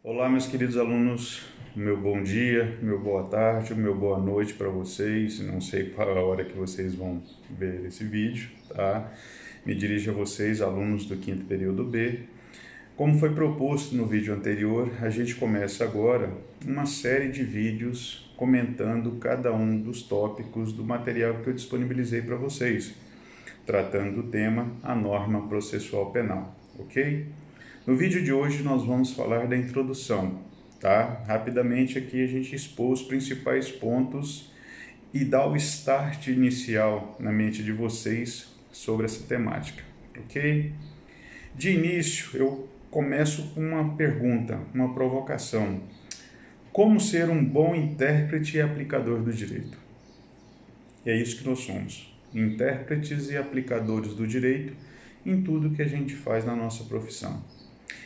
Olá, meus queridos alunos, meu bom dia, meu boa tarde, meu boa noite para vocês. Não sei qual a hora que vocês vão ver esse vídeo, tá? Me dirijo a vocês, alunos do quinto período B. Como foi proposto no vídeo anterior, a gente começa agora uma série de vídeos comentando cada um dos tópicos do material que eu disponibilizei para vocês, tratando do tema a norma processual penal, ok? No vídeo de hoje nós vamos falar da introdução, tá? Rapidamente aqui a gente expôs os principais pontos e dá o start inicial na mente de vocês sobre essa temática, ok? De início eu começo com uma pergunta, uma provocação. Como ser um bom intérprete e aplicador do direito? E é isso que nós somos, intérpretes e aplicadores do direito em tudo que a gente faz na nossa profissão.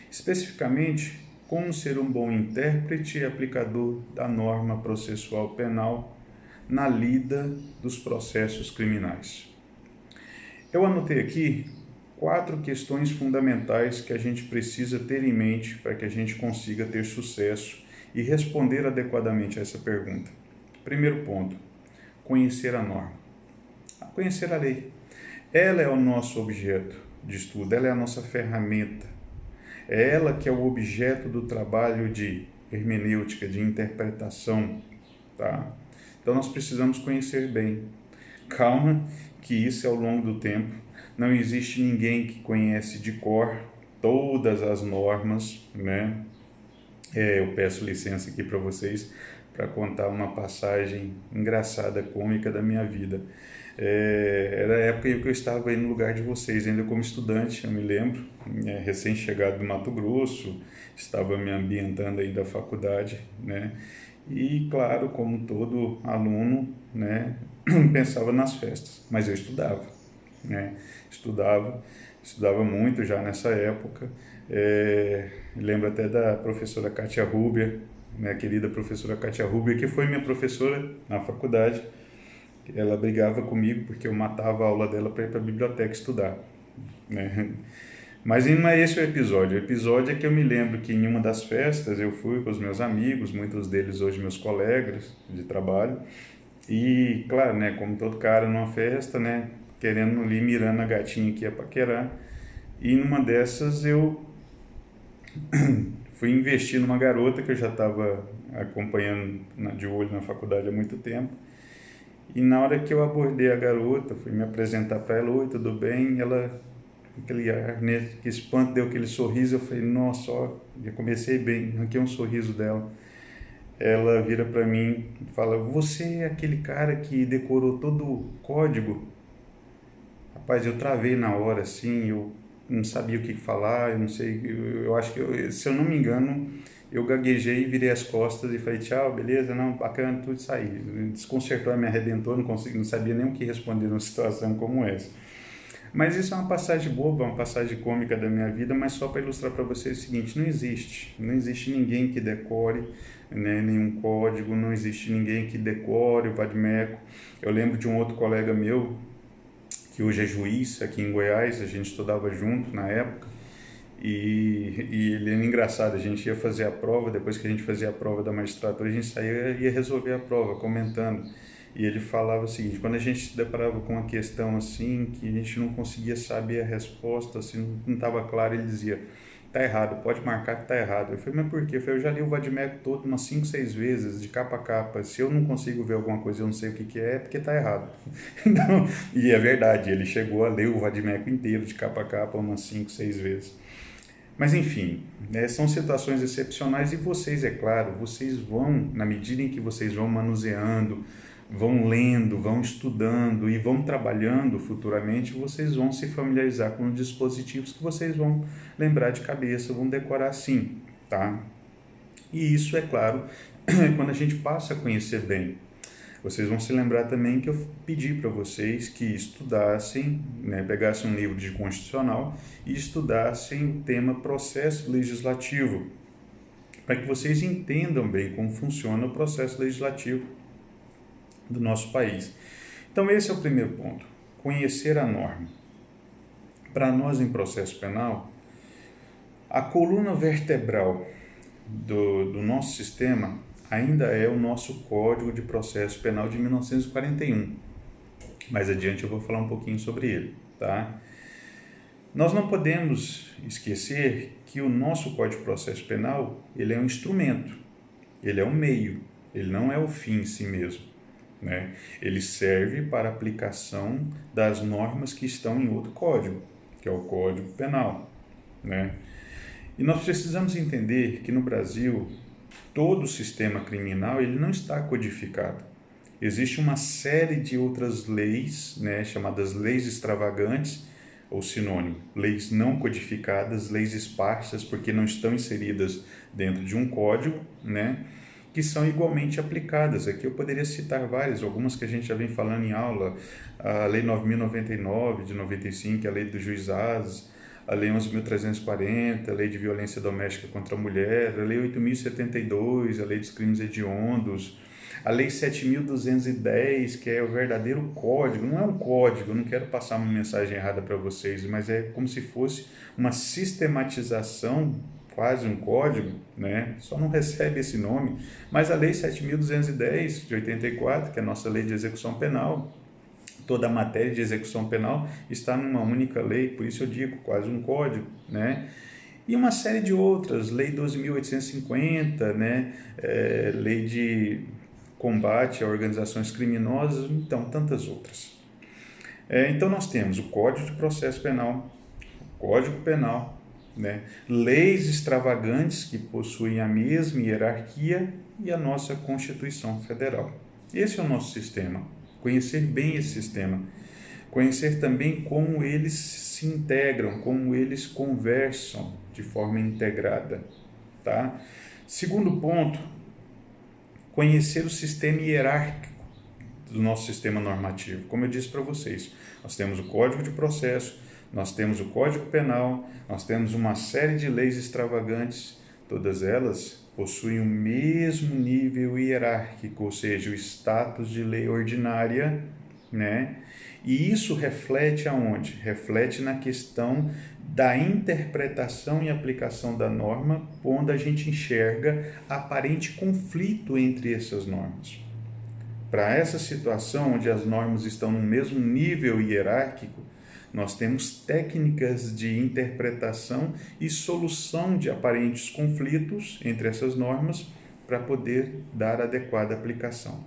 Especificamente, como ser um bom intérprete e aplicador da norma processual penal na lida dos processos criminais. Eu anotei aqui 4 questões fundamentais que a gente precisa ter em mente para que a gente consiga ter sucesso e responder adequadamente a essa pergunta. Primeiro ponto, conhecer a norma. Conhecer a lei. Ela é o nosso objeto de estudo, ela é a nossa ferramenta. É ela que é o objeto do trabalho de hermenêutica, de interpretação, tá? Então nós precisamos conhecer bem. Calma, que isso é ao longo do tempo. Não existe ninguém que conhece de cor todas as normas, né? Eu peço licença aqui para vocês para contar uma passagem engraçada, cômica da minha vida. Era a época em que eu estava aí no lugar de vocês, ainda como estudante, eu me lembro, recém-chegado do Mato Grosso, estava me ambientando aí da faculdade, né? E, claro, como todo aluno, né, pensava nas festas, mas eu estudava, né? Estudava muito já nessa época. Lembro até da professora Kátia Rúbia, minha querida professora Kátia Rúbia, que foi minha professora na faculdade. Ela brigava comigo porque eu matava a aula dela para ir para a biblioteca estudar, né? Mas não é esse o episódio. O episódio é que eu me lembro que em uma das festas eu fui com os meus amigos, muitos deles hoje meus colegas de trabalho, e claro, né, como todo cara numa festa, né, querendo ali, mirando a gatinha que ia paquerar, e numa dessas eu fui investir numa garota que eu já estava acompanhando de olho na faculdade há muito tempo. E na hora que eu abordei a garota, fui me apresentar para ela, oi, tudo bem? Ela, aquele ar, né, que espanto, deu aquele sorriso, eu falei, nossa, ó, já comecei bem, aqui é um sorriso dela. Ela vira para mim e fala, você é aquele cara que decorou todo o código? Rapaz, eu travei na hora, assim, eu não sabia o que falar, eu não sei, eu acho que, se eu não me engano, eu gaguejei, virei as costas e falei, tchau, beleza, não, bacana, tudo isso aí. Desconcertou, me arrebentou, não sabia nem o que responder numa situação como essa. Mas isso é uma passagem boba, uma passagem cômica da minha vida, mas só para ilustrar para vocês o seguinte, não existe ninguém que decore, né, nenhum código, não existe ninguém que decore o vade-mecum. Eu lembro de um outro colega meu, que hoje é juiz aqui em Goiás, a gente estudava junto na época, e ele era engraçado, a gente ia fazer a prova, depois que a gente fazia a prova da magistratura, a gente saía e ia resolver a prova, comentando. E ele falava o seguinte, quando a gente se deparava com uma questão assim, que a gente não conseguia saber a resposta, assim, não estava claro, ele dizia, tá errado, pode marcar que tá errado. Eu falei, mas por quê? Eu falei, eu já li o vade-mecum todo umas 5, 6 vezes, de capa a capa. Se eu não consigo ver alguma coisa, eu não sei o que é porque tá errado. Então, e é verdade, ele chegou a ler o vade-mecum inteiro, de capa a capa, umas 5, 6 vezes. Mas enfim, são situações excepcionais e vocês, é claro, vocês vão, na medida em que vocês vão manuseando, vão lendo, vão estudando e vão trabalhando futuramente, vocês vão se familiarizar com os dispositivos que vocês vão lembrar de cabeça, vão decorar sim, tá? E isso, é claro, quando a gente passa a conhecer bem. Vocês vão se lembrar também que eu pedi para vocês que estudassem, né, pegassem um livro de constitucional e estudassem o tema processo legislativo, para que vocês entendam bem como funciona o processo legislativo do nosso país. Então esse é o primeiro ponto, conhecer a norma. Para nós em processo penal, a coluna vertebral do nosso sistema ainda é o nosso Código de Processo Penal de 1941. Mais adiante eu vou falar um pouquinho sobre ele, tá? Nós não podemos esquecer que o nosso Código de Processo Penal, ele é um instrumento, ele é um meio, ele não é o fim em si mesmo, né? Ele serve para a aplicação das normas que estão em outro código, que é o Código Penal, né? E nós precisamos entender que no Brasil, todo o sistema criminal ele não está codificado. Existe uma série de outras leis, né, chamadas leis extravagantes, ou sinônimo, leis não codificadas, leis esparsas, porque não estão inseridas dentro de um código, né, que são igualmente aplicadas. Aqui eu poderia citar várias, algumas que a gente já vem falando em aula, a Lei 9.099 de 95, a Lei dos Juizados, a Lei 11.340, a Lei de Violência Doméstica contra a Mulher, a Lei 8.072, a Lei dos Crimes Hediondos, a Lei 7.210, que é o verdadeiro código. Não é um código, eu não quero passar uma mensagem errada para vocês, mas é como se fosse uma sistematização, quase um código, né? Só não recebe esse nome, mas a Lei 7.210 de 84, que é a nossa Lei de Execução Penal, toda a matéria de execução penal está numa única lei, por isso eu digo quase um código, né? E uma série de outras, Lei 12.850, né? Lei de combate a organizações criminosas, então tantas outras. Então nós temos o Código de Processo Penal, o Código Penal, né? Leis extravagantes que possuem a mesma hierarquia e a nossa Constituição Federal. Esse é o nosso sistema. Conhecer bem esse sistema, conhecer também como eles se integram, como eles conversam de forma integrada, tá? Segundo ponto, conhecer o sistema hierárquico do nosso sistema normativo. Como eu disse para vocês, nós temos o Código de Processo, nós temos o Código Penal, nós temos uma série de leis extravagantes, todas elas possuem o mesmo nível hierárquico, ou seja, o status de lei ordinária, né? E isso reflete aonde? Reflete na questão da interpretação e aplicação da norma, onde a gente enxerga aparente conflito entre essas normas. Para essa situação, onde as normas estão no mesmo nível hierárquico, nós temos técnicas de interpretação e solução de aparentes conflitos entre essas normas para poder dar adequada aplicação.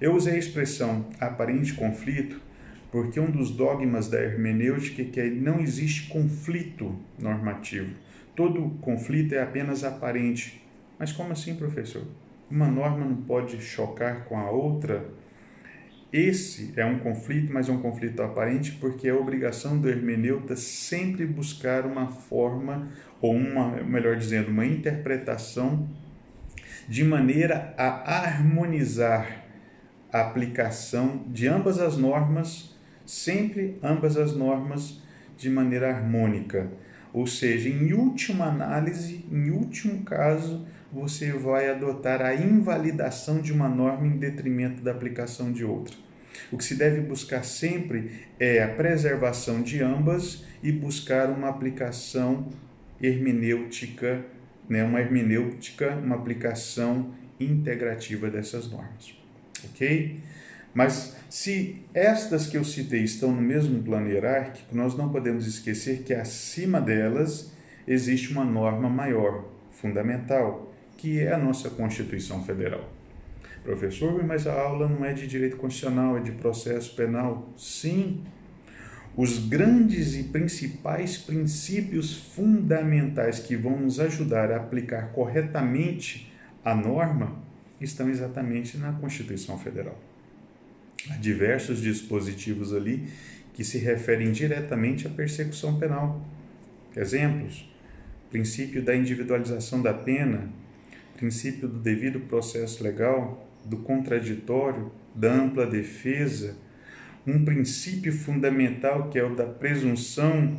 Eu usei a expressão aparente conflito porque um dos dogmas da hermenêutica é que não existe conflito normativo. Todo conflito é apenas aparente. Mas como assim, professor? Uma norma não pode chocar com a outra? Esse é um conflito, mas é um conflito aparente porque é a obrigação do hermeneuta sempre buscar uma forma, ou melhor dizendo, uma interpretação de maneira a harmonizar a aplicação de ambas as normas, sempre ambas as normas de maneira harmônica. Ou seja, em última análise, em último caso, você vai adotar a invalidação de uma norma em detrimento da aplicação de outra. O que se deve buscar sempre é a preservação de ambas e buscar uma aplicação hermenêutica, né? Uma aplicação integrativa dessas normas. Ok? Mas se estas que eu citei estão no mesmo plano hierárquico, nós não podemos esquecer que acima delas existe uma norma maior, fundamental, que é a nossa Constituição Federal. Professor, mas a aula não é de direito constitucional, é de processo penal. Sim, os grandes e principais princípios fundamentais que vão nos ajudar a aplicar corretamente a norma estão exatamente na Constituição Federal. Há diversos dispositivos ali que se referem diretamente à persecução penal. Exemplos: princípio da individualização da pena, princípio do devido processo legal, do contraditório, da ampla defesa, um princípio fundamental que é o da presunção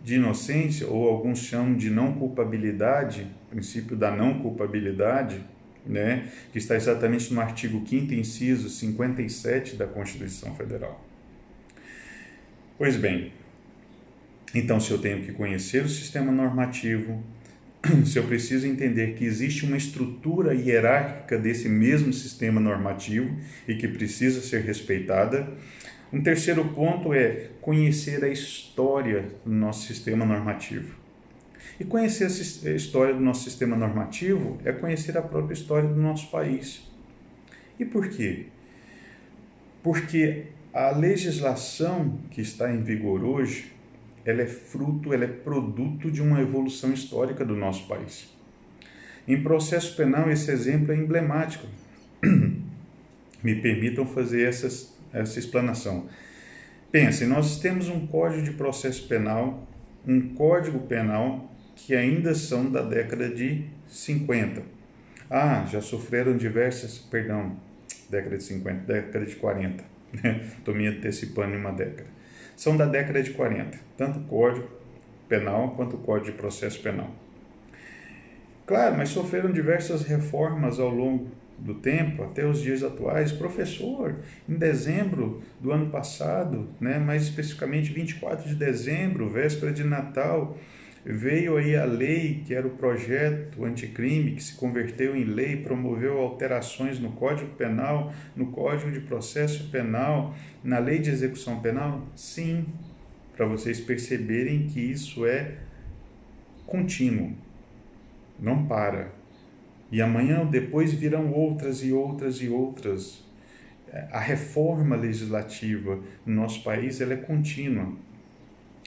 de inocência, ou alguns chamam de não culpabilidade, princípio da não culpabilidade, né, que está exatamente no artigo 5º, inciso 57 da Constituição Federal. Pois bem, então se eu tenho que conhecer o sistema normativo, se eu preciso entender que existe uma estrutura hierárquica desse mesmo sistema normativo e que precisa ser respeitada. Um terceiro ponto é conhecer a história do nosso sistema normativo. E conhecer a história do nosso sistema normativo é conhecer a própria história do nosso país. E por quê? Porque a legislação que está em vigor hoje, ela é produto de uma evolução histórica do nosso país. Em processo penal, esse exemplo é emblemático. Me permitam fazer essa explanação. Pensem, nós temos um Código de Processo Penal, um Código Penal que ainda são da década de 50. Já sofreram década de 50, década de 40. Estou me antecipando em uma década. São da década de 40, tanto o Código Penal quanto o Código de Processo Penal. Claro, mas sofreram diversas reformas ao longo do tempo, até os dias atuais. Professor, em dezembro do ano passado, mais especificamente 24 de dezembro, véspera de Natal, veio aí a lei, que era o projeto anticrime, que se converteu em lei, promoveu alterações no Código Penal, no Código de Processo Penal, na Lei de Execução Penal? Sim, para vocês perceberem que isso é contínuo, não para. E amanhã ou depois virão outras e outras e outras. A reforma legislativa no nosso país, ela é contínua.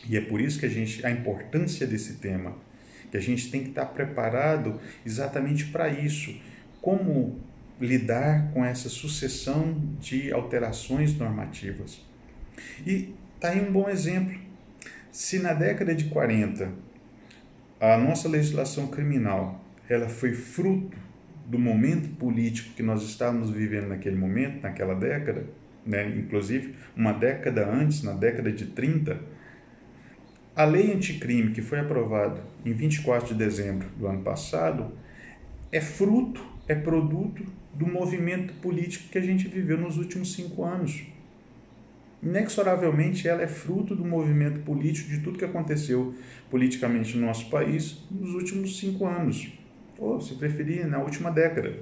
E é por isso que a importância desse tema, que a gente tem que estar preparado exatamente para isso. Como lidar com essa sucessão de alterações normativas. E está aí um bom exemplo. Se na década de 40 a nossa legislação criminal ela foi fruto do momento político que nós estávamos vivendo naquele momento, naquela década, inclusive uma década antes, na década de 30, a lei anticrime que foi aprovada em 24 de dezembro do ano passado é produto do movimento político que a gente viveu nos últimos 5 anos. Inexoravelmente ela é fruto do movimento político, de tudo que aconteceu politicamente no nosso país nos últimos 5 anos, ou se preferir, na última década.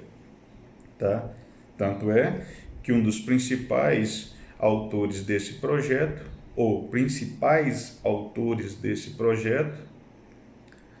Tá? Tanto é que um dos principais autores desse projeto, ou principais autores desse projeto,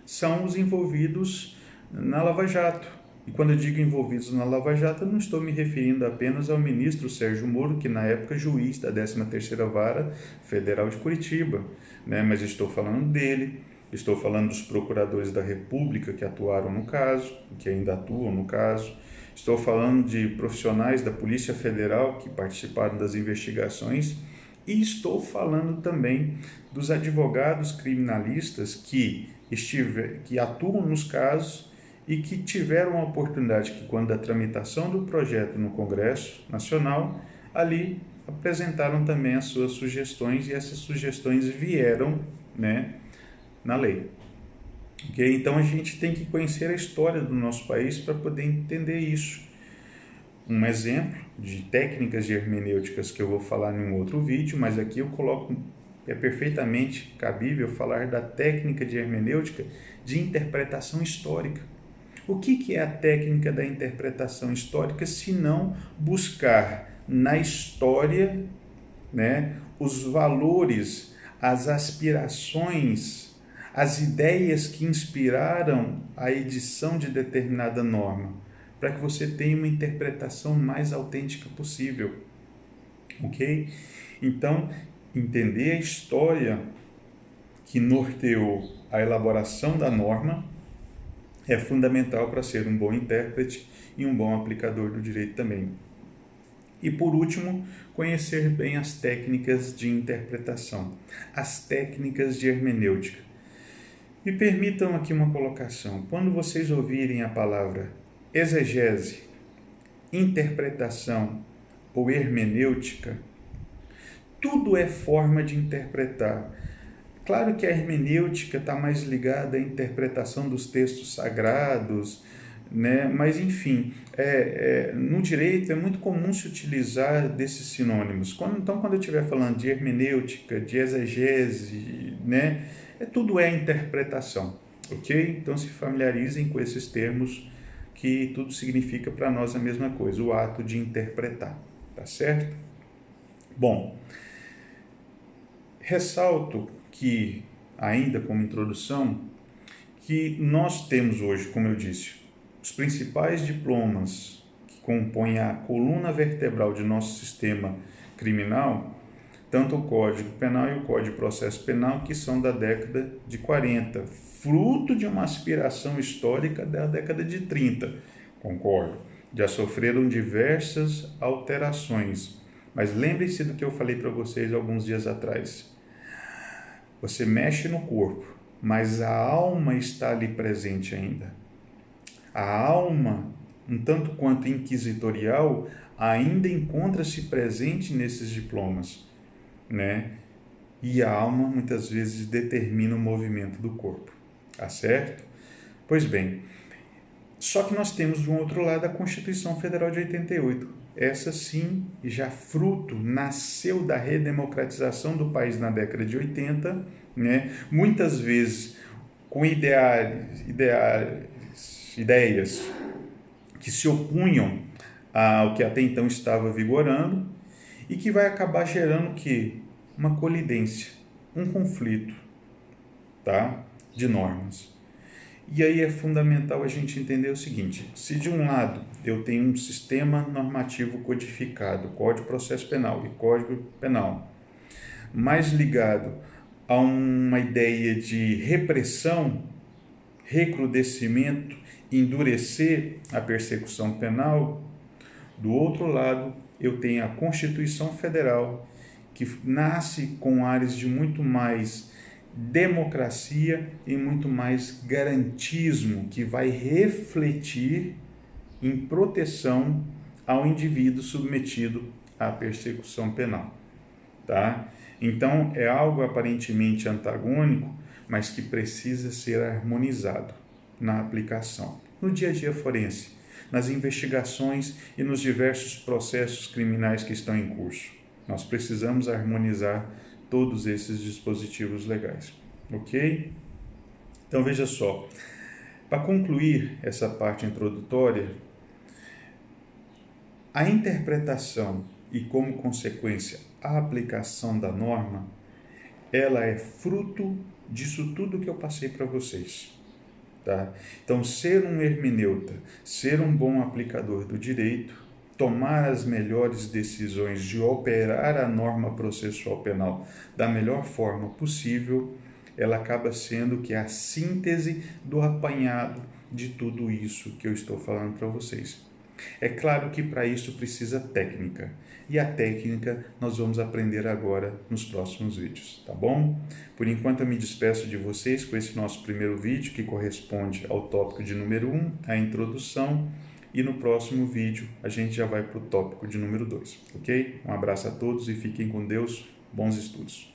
são os envolvidos na Lava Jato. E quando eu digo envolvidos na Lava Jato, eu não estou me referindo apenas ao ministro Sérgio Moro, que na época é juiz da 13ª Vara Federal de Curitiba, mas estou falando dele, estou falando dos procuradores da República que atuaram no caso, que ainda atuam no caso, estou falando de profissionais da Polícia Federal que participaram das investigações, e estou falando também dos advogados criminalistas que atuam nos casos e que tiveram a oportunidade que, quando da tramitação do projeto no Congresso Nacional, ali apresentaram também as suas sugestões, e essas sugestões vieram na lei. Okay? Então a gente tem que conhecer a história do nosso país para poder entender isso. Um exemplo de técnicas de hermenêuticas que eu vou falar em um outro vídeo, mas aqui eu coloco, é perfeitamente cabível falar da técnica de hermenêutica de interpretação histórica. O que é a técnica da interpretação histórica, se não buscar na história os valores, as aspirações, as ideias que inspiraram a edição de determinada norma, para que você tenha uma interpretação mais autêntica possível, ok? Então, entender a história que norteou a elaboração da norma é fundamental para ser um bom intérprete e um bom aplicador do direito também. E por último, conhecer bem as técnicas de interpretação, as técnicas de hermenêutica. Me permitam aqui uma colocação. Quando vocês ouvirem a palavra exegese, interpretação ou hermenêutica, tudo é forma de interpretar. Claro que a hermenêutica está mais ligada à interpretação dos textos sagrados, mas enfim, no direito é muito comum se utilizar desses sinônimos. Então, quando eu estiver falando de hermenêutica, de exegese, tudo é interpretação. ok? Então se familiarizem com esses termos, que tudo significa para nós a mesma coisa, o ato de interpretar, tá certo? Bom, ressalto que, ainda como introdução, que nós temos hoje, como eu disse, os principais diplomas que compõem a coluna vertebral de nosso sistema criminal, tanto o Código Penal e o Código de Processo Penal, que são da década de 40, fruto de uma aspiração histórica da década de 30, concordo, já sofreram diversas alterações, mas lembre-se do que eu falei para vocês alguns dias atrás. Você mexe no corpo, mas a alma está ali presente ainda. A alma, um tanto quanto inquisitorial, ainda encontra-se presente nesses diplomas, né? E a alma muitas vezes determina o movimento do corpo, tá certo? Pois bem, só que nós temos de um outro lado a Constituição Federal de 88. Essa sim, já fruto, nasceu da redemocratização do país na década de 80, né? Muitas vezes com ideias que se opunham ao que até então estava vigorando e que vai acabar gerando que uma colidência, um conflito, tá? De normas. E aí é fundamental a gente entender o seguinte: se de um lado eu tenho um sistema normativo codificado, Código de Processo Penal e Código Penal, mais ligado a uma ideia de repressão, recrudescimento, endurecer a persecução penal, do outro lado eu tenho a Constituição Federal, que nasce com ares de muito mais democracia e muito mais garantismo, que vai refletir em proteção ao indivíduo submetido à persecução penal, tá? Então é algo aparentemente antagônico, mas que precisa ser harmonizado na aplicação, no dia a dia forense, nas investigações e nos diversos processos criminais que estão em curso. Nós precisamos harmonizar todos esses dispositivos legais, ok? Então veja só, para concluir essa parte introdutória, a interpretação e como consequência a aplicação da norma, ela é fruto disso tudo que eu passei para vocês, tá? Então ser um hermeneuta, ser um bom aplicador do direito, tomar as melhores decisões de operar a norma processual penal da melhor forma possível, ela acaba sendo que a síntese do apanhado de tudo isso que eu estou falando para vocês. É claro que para isso precisa técnica, e a técnica nós vamos aprender agora nos próximos vídeos, tá bom? Por enquanto eu me despeço de vocês com esse nosso primeiro vídeo, que corresponde ao tópico de número 1, a introdução, e no próximo vídeo a gente já vai para o tópico de número 2, ok? Um abraço a todos e fiquem com Deus, bons estudos.